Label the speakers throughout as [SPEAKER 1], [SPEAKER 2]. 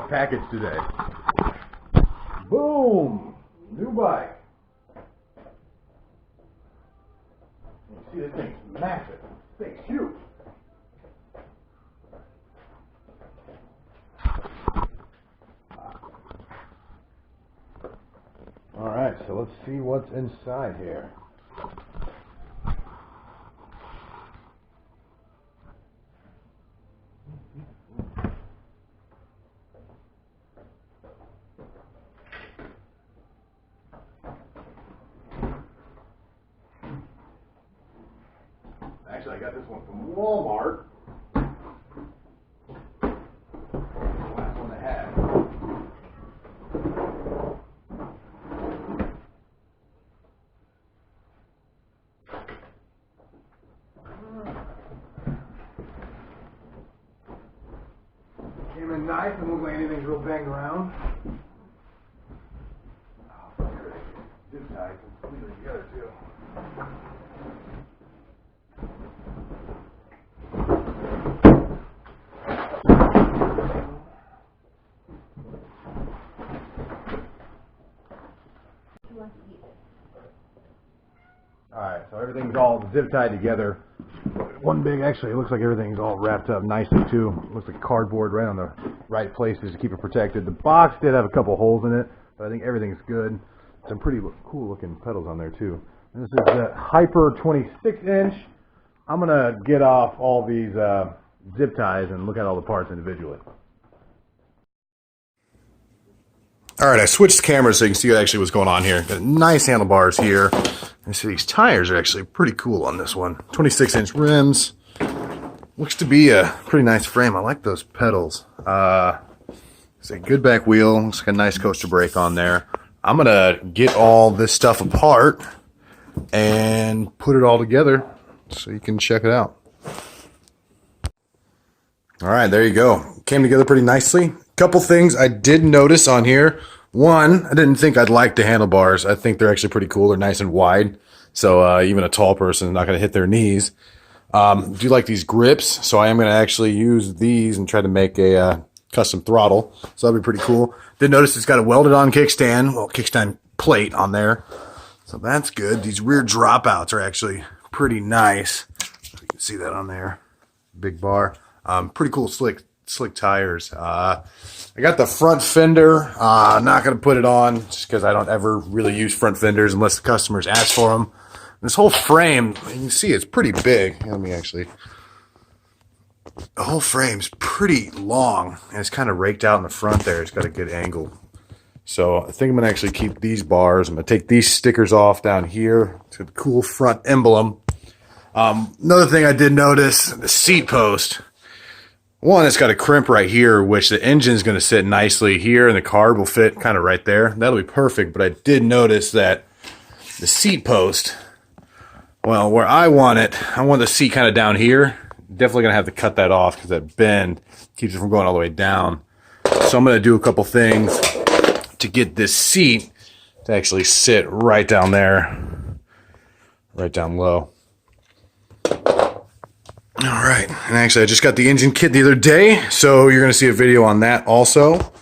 [SPEAKER 1] package today. Boom! New bike. You see, this thing's massive. This thing's huge. Alright, so let's see what's inside here. Actually, I got this one from Walmart. The last one I had. Came in nice and looks like anything's real banged around. Oh, zip tie completely together too. Alright, so everything's all zip tied together. One big, actually, it looks like everything's all wrapped up nicely too. It looks like cardboard right on the right places to keep it protected. The box did have a couple holes in it, but I think everything's good. Some pretty cool looking pedals on there too. And this is the Hyper 26-inch. I'm going to get off all these zip ties and look at all the parts individually. Alright, I switched cameras so you can see actually what's going on here. Got nice handlebars here. And see, these tires are actually pretty cool on this one. 26-inch rims. Looks to be a pretty nice frame. I like those pedals. It's a good back wheel. Looks like a nice coaster brake on there. I'm going to get all this stuff apart and put it all together so you can check it out. Alright, there you go. Came together pretty nicely. Couple things I did notice on here. One, I didn't think I'd like the handlebars. I think they're actually pretty cool. They're nice and wide, so even a tall person is not going to hit their knees. Do like these grips, so I am going to actually use these and try to make a custom throttle. So that'll be pretty cool. Did notice it's got a welded on kickstand, well, kickstand plate on there. So that's good. These rear dropouts are actually pretty nice. You can see that on there. Big bar. Pretty cool slick tires. I got the front fender. Not going to put it on just because I don't ever really use front fenders unless the customers ask for them. This whole frame, you can see it's pretty big. Let me actually. The whole frame's pretty long and it's kind of raked out in the front there. It's got a good angle. So I think I'm going to actually keep these bars. I'm going to take these stickers off down here to the cool front emblem. Another thing I did notice, the seat post. One, it's got a crimp right here, which the engine's going to sit nicely here, and the carb will fit kind of right there. That'll be perfect, but I did notice that the seat post, well, where I want it, I want the seat kind of down here. Definitely going to have to cut that off because that bend keeps it from going all the way down. So I'm going to do a couple things to get this seat to actually sit right down there, right down low. All right, and actually I just got the engine kit the other day, so you're going to see a video on that also.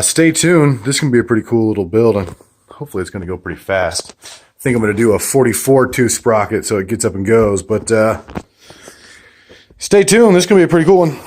[SPEAKER 1] Stay tuned. This can be a pretty cool little build, and hopefully it's going to go pretty fast. I think I'm going to do a 44-tooth sprocket so it gets up and goes, but stay tuned. This is going to be a pretty cool one.